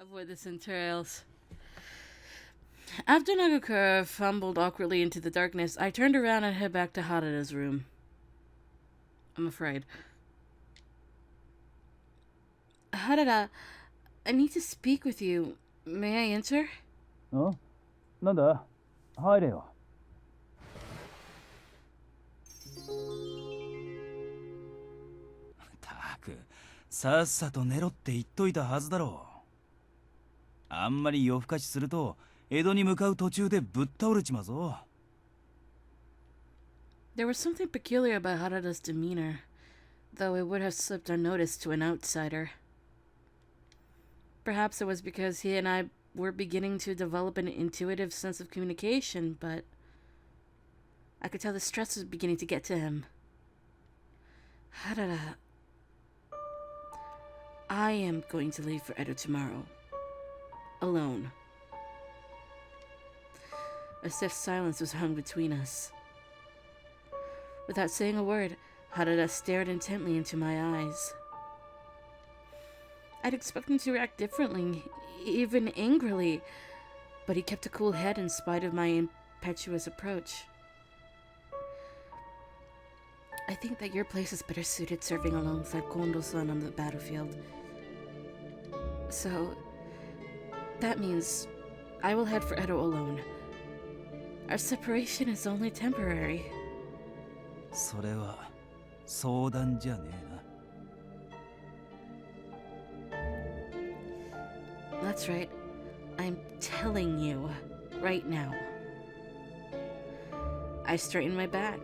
Avoid this entrails. After Nagakura fumbled awkwardly into the darkness, I turned around and headed back to Harada's room. I'm afraid. Harada, I need to speak with you. May I enter? なんだ入れよ。たく、さっさと寝ろって言っといたはずだろう。あんまり夜更かしすると、江戸に向かう途中でぶっ倒れちまうぞ。There was something peculiar about Harada's demeanor, though it would have slipped unnoticed to an outsider. Perhaps it was because he and I were beginning to develop an intuitive sense of communication, but I could tell the stress was beginning to get to him. Harada, I am going to leave for Edo tomorrow. Alone. A stiff silence was hung between us. Without saying a word, Harada stared intently into my eyes. I'd expect him to react differently, even angrily, but he kept a cool head in spite of my impetuous approach. I think that your place is better suited serving alongside Kondo-san on the battlefield. So, that means I will head for Edo alone. Our separation is only temporary. それは相談じゃねえな。 That's right. I'm telling you right now. I straightened my back,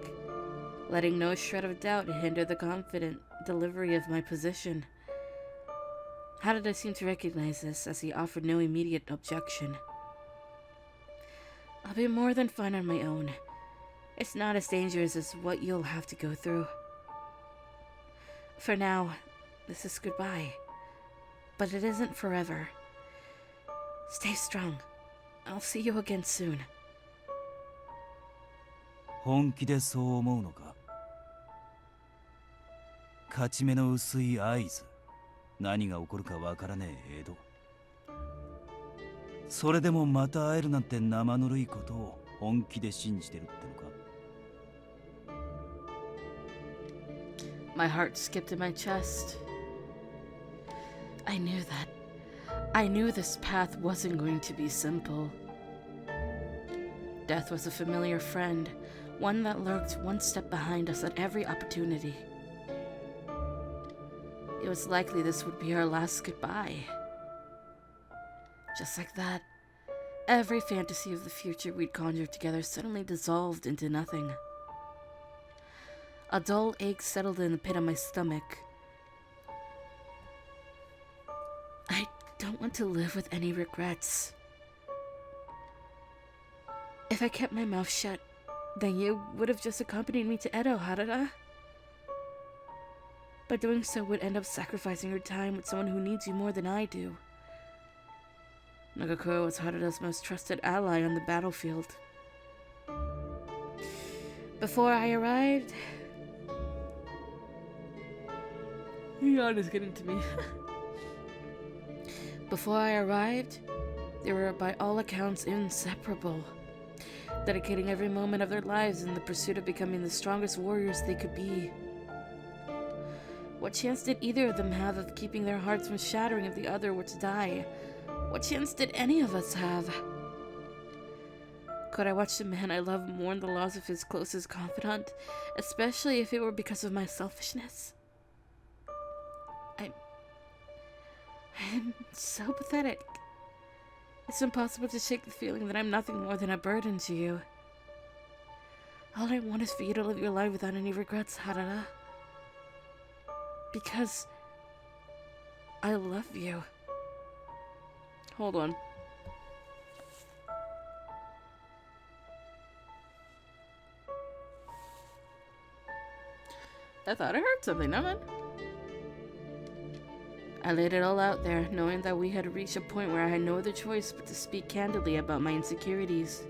letting no shred of doubt hinder the confident delivery of my position. How did I seem to recognize this as he offered no immediate objection? I'll be more than fine on my own. It's not as dangerous as what you'll have to go through. For now, this is goodbye. But it isn't forever. Stay strong. I'll see you again soon. 本気でそう思うのか。勝ち目の薄い合図。何が起こるかわからねえ江戸。それでもまた会えるなんて生ぬるいことを本気で信じてるってのか。My heart skipped in my chest. I knew that. I knew this path wasn't going to be simple. Death was a familiar friend, one that lurked one step behind us at every opportunity. It was likely this would be our last goodbye. Just like that, every fantasy of the future we'd conjured together suddenly dissolved into nothing. A dull ache settled in the pit of my stomach. I don't want to live with any regrets. If I kept my mouth shut, then you would have just accompanied me to Edo, Harada. But doing so would end up sacrificing your time with someone who needs you more than I do. Nagakura was Harada's most trusted ally on the battlefield. Before I arrived... God is getting to me. Before I arrived, they were by all accounts inseparable, dedicating every moment of their lives in the pursuit of becoming the strongest warriors they could be. What chance did either of them have of keeping their hearts from shattering if the other were to die? What chance did any of us have? Could I watch the man I love mourn the loss of his closest confidant, especially if it were because of my selfishness? I'm so pathetic. It's impossible to shake the feeling that I'm nothing more than a burden to you. All I want is for you to live your life without any regrets, Harada. Because I love you. Hold on. I thought I heard something, no man. I laid it all out there, knowing that we had reached a point where I had no other choice but to speak candidly about my insecurities.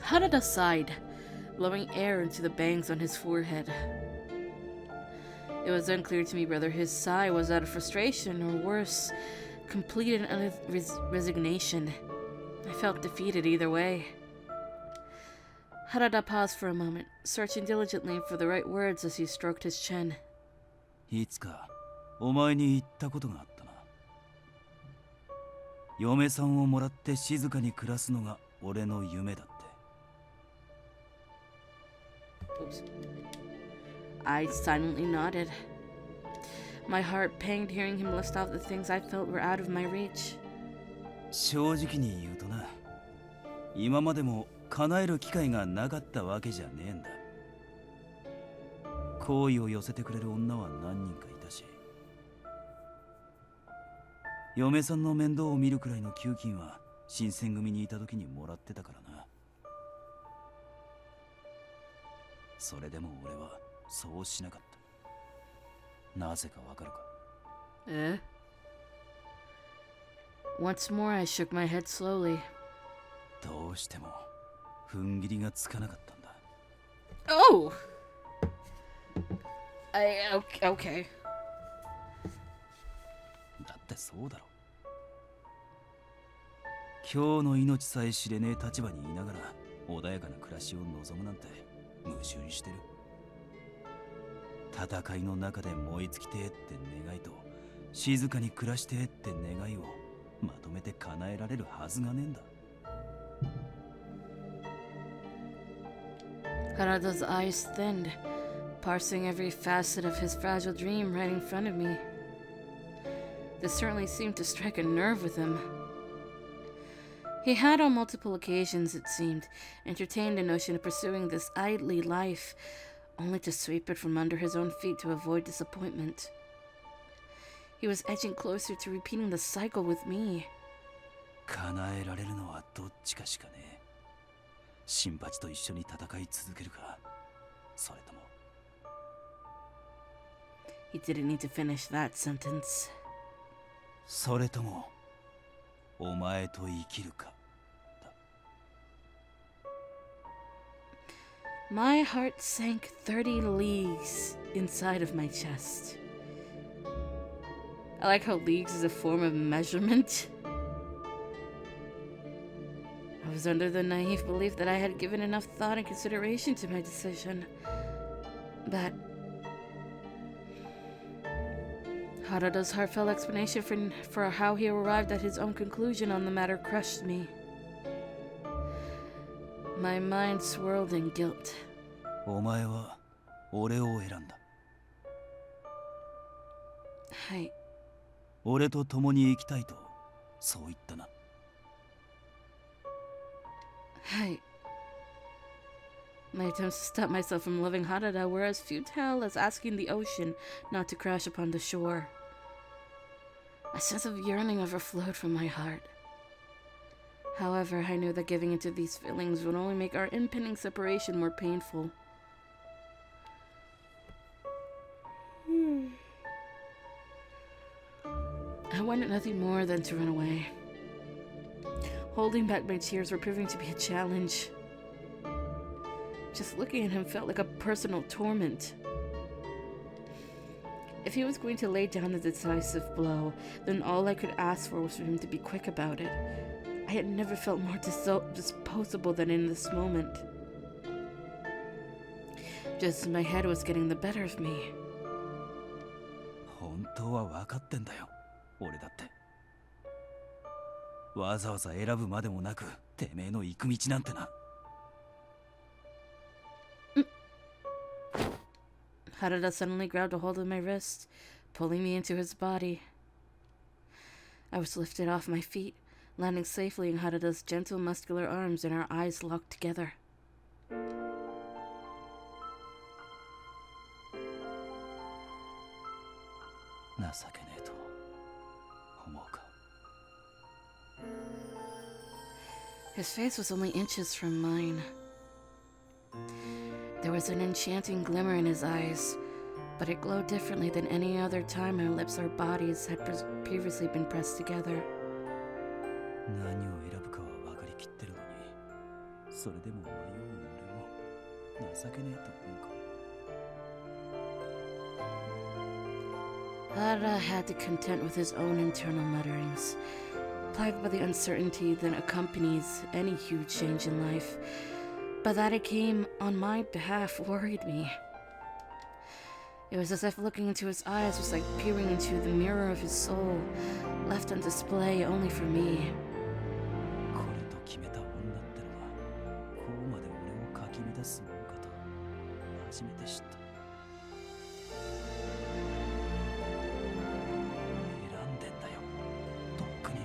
Harada sighed, blowing air into the bangs on his forehead. It was unclear to me whether his sigh was out of frustration or worse, complete and utter resignation. I felt defeated either way. Harada paused for a moment, searching diligently for the right words as he stroked his chin. いつかお前に言ったことがあったな。嫁さんをもらって静かに暮らすのが俺の夢だって。Oops. I silently nodded. My heart panged hearing him list off the things I felt were out of my reach. 正直に言うとな、今までも叶える機会がなかったわけじゃねえんだ。好意を寄せてくれる女は何人かいたし、嫁さんの面倒を見るくらいの給金は新選組にいた時にもらってたからな。それでも俺はそうしなかった。なぜかわかるか？ Once more I shook my head slowly. どうしても踏ん切りがつかなかったんだ。Oh! Okay. だってそうだろ。今日の命さえ知れねえ立場にいながら穏やかな暮らしを望むなんて矛盾してる。戦いの中で燃え尽きてえって願いと静かに暮らしてえって願いをまとめて叶えられるはずがねえんだ。Harada's eyes thinned, parsing every facet of his fragile dream right in front of me. This certainly seemed to strike a nerve with him. He had on multiple occasions, it seemed, entertained the notion of pursuing this idly life, only to sweep it from under his own feet to avoid disappointment. He was edging closer to repeating the cycle with me. 叶えられるのはどっちかしかねえ。新八と一緒に戦い続けるか、それとも。He didn't need to finish that sentence. それともお前と生きるか。My heart sank 30 leagues inside of my chest. I like how leagues is a form of measurement. I was under the naive belief that I had given enough thought and consideration to my decision. That Harada's heartfelt explanation for how he arrived at his own conclusion on the matter crushed me. My mind swirled in guilt. お前は俺を選んだ。はい。俺と共に生きたいとそう言ったな。はい。My attempts to stop myself from loving Harada were as futile as asking the ocean not to crash upon the shore. A sense of yearning overflowed from my heart. However, I knew that giving into these feelings would only make our impending separation more painful. I wanted nothing more than to run away. Holding back my tears were proving to be a challenge. Just looking at him felt like a personal torment. If he was going to lay down the decisive blow, then all I could ask for was for him to be quick about it. I had never felt more disposable than in this moment. Just as my head was getting the better of me. 本当は分かってんだよ、俺だって。わざわざ選ぶまでもなく、てめえの行く道なんてな。Harada suddenly grabbed a hold of my wrist, pulling me into his body. I was lifted off my feet, landing safely in Harada's gentle, muscular arms and our eyes locked together. 情けねえと思うか。His face was only inches from mine. There was an enchanting glimmer in his eyes, but it glowed differently than any other time our lips or bodies had previously been pressed together. 何を選ぶかは分かりきってるのに、それでも迷う俺も情けねえと思うか。Harada had to contend with his own internal mutterings, plagued by the uncertainty that accompanies any huge change in life. But that it came on my behalf worried me. It was as if looking into his eyes was like peering into the mirror of his soul, left on display only for me. これと決めた女ってのがこうまで俺をかき乱すもんかと初めて知った。選んでんだよ、とっくに。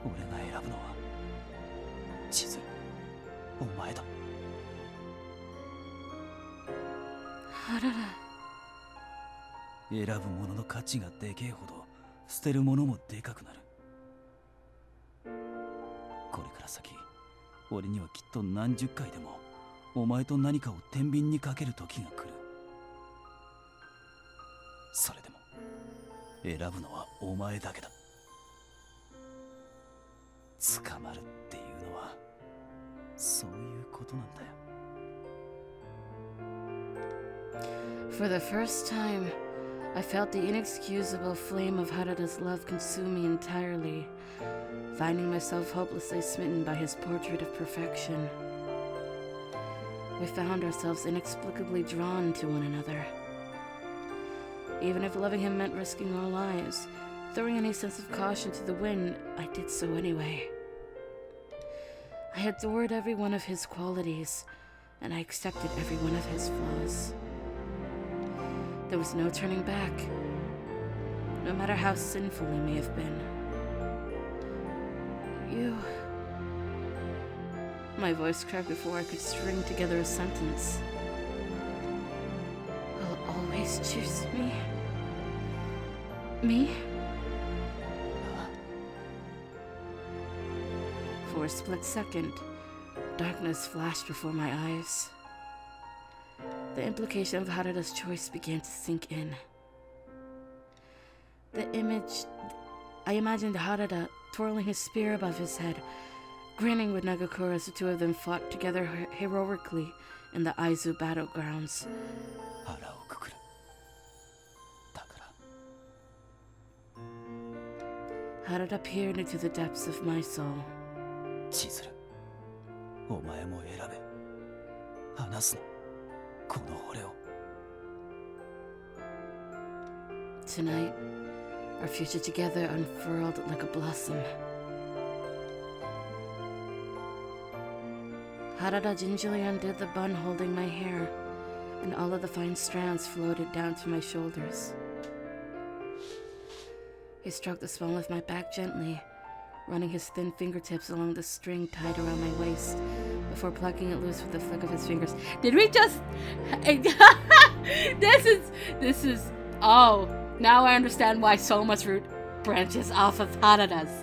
俺が選ぶのは千鶴、お前だ。Harada. 選ぶものの価値がでけえほど捨てるものもでかくなる。これから先俺にはきっと何十回でもお前と何かを天秤にかける時が来る。それでも選ぶのはお前だけだ。捕まるっていうのはそういうことなんだよ。For the first time, I felt the inexcusable flame of Harada's love consume me entirely, finding myself hopelessly smitten by his portrait of perfection. We found ourselves inexplicably drawn to one another. Even if loving him meant risking our lives, throwing any sense of caution to the wind, I did so anyway. I adored every one of his qualities, and I accepted every one of his flaws. There was no turning back, no matter how sinful he may have been. You... My voice cracked before I could string together a sentence. Will always choose me? Me? For a split second, darkness flashed before my eyes. The implication of Harada's choice began to sink in. I imagined Harada twirling his spear above his head, grinning with Nagakura as the two of them fought together heroically in the Aizu battlegrounds. Harada peered into the depths of my soul. 千鶴、お前も選べ。話すの。この俺を。Tonight, our future together unfurled like a blossom. Harada gingerly undid the bun holding my hair, and all of the fine strands floated down to my shoulders. He stroked the small of my back gently, running his thin fingertips along the string tied around my waist, before plucking it loose with a flick of his fingers. Did we just... This is... Oh, now I understand why Souma's root branches off of Harada's.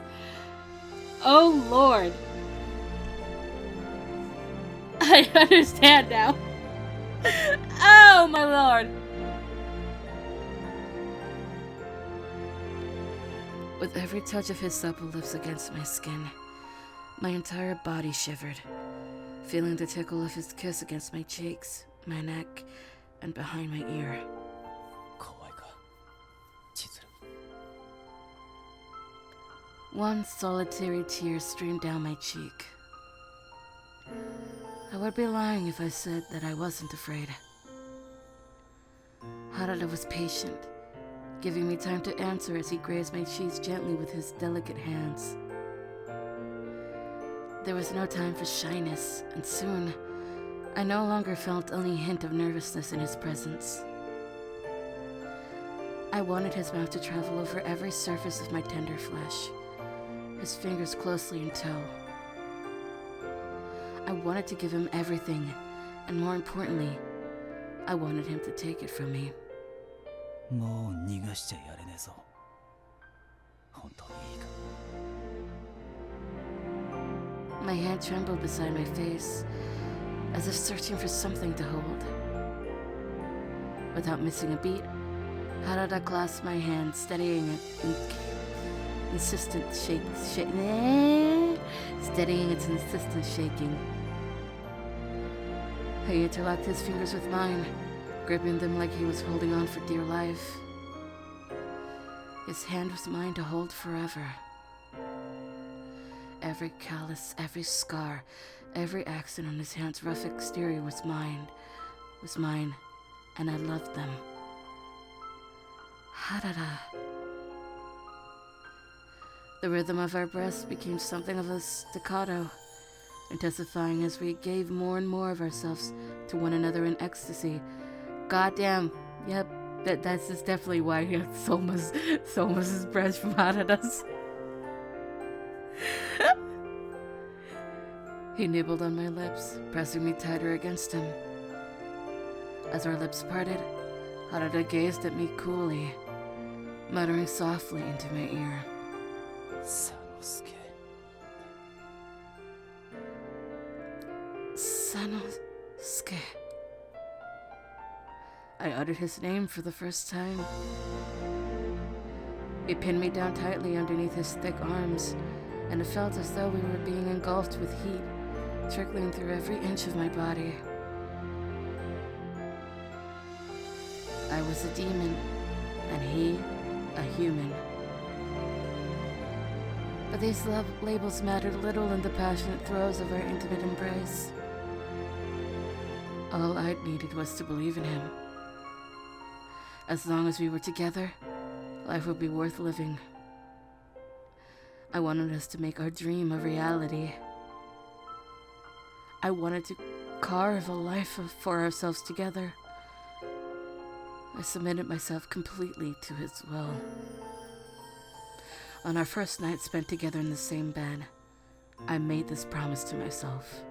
Oh, Lord. I understand now. Oh, my Lord. With every touch of his supple lips against my skin, my entire body shivered, feeling the tickle of his kiss against my cheeks, my neck, and behind my ear. One solitary tear streamed down my cheek. I would be lying if I said that I wasn't afraid. Harada was patient, giving me time to answer as he grazed my cheeks gently with his delicate hands. There was no time for shyness, and soon, I no longer felt any hint of nervousness in his presence. I wanted his mouth to travel over every surface of my tender flesh, his fingers closely in tow. I wanted to give him everything, and more importantly, I wanted him to take it from me. もう逃がしちゃやれねえぞ。本当にいいか。My hand trembled beside my face, as if searching for something to hold. Without missing a beat, Harada clasped my hand, steadying it in insistent steadying its insistent shaking. He interlocked his fingers with mine, gripping them like he was holding on for dear life. His hand was mine to hold forever. Every callus, every scar, every accent on his hand's rough exterior was mine, and I loved them. Harada. The rhythm of our breaths became something of a staccato, intensifying as we gave more and more of ourselves to one another in ecstasy. Goddamn, yep, that's just definitely why he had Souma's breath from Harada's. He nibbled on my lips, pressing me tighter against him. As our lips parted, Harada gazed at me coolly, muttering softly into my ear. Sanosuke. Sanosuke. I uttered his name for the first time. He pinned me down tightly underneath his thick arms, and it felt as though we were being engulfed with heat, trickling through every inch of my body. I was a demon, and he, a human. But these labels mattered little in the passionate throes of our intimate embrace. All I needed was to believe in him. As long as we were together, life would be worth living. I wanted us to make our dream a reality. I wanted to carve a life for ourselves together. I submitted myself completely to his will. On our first night spent together in the same bed, I made this promise to myself.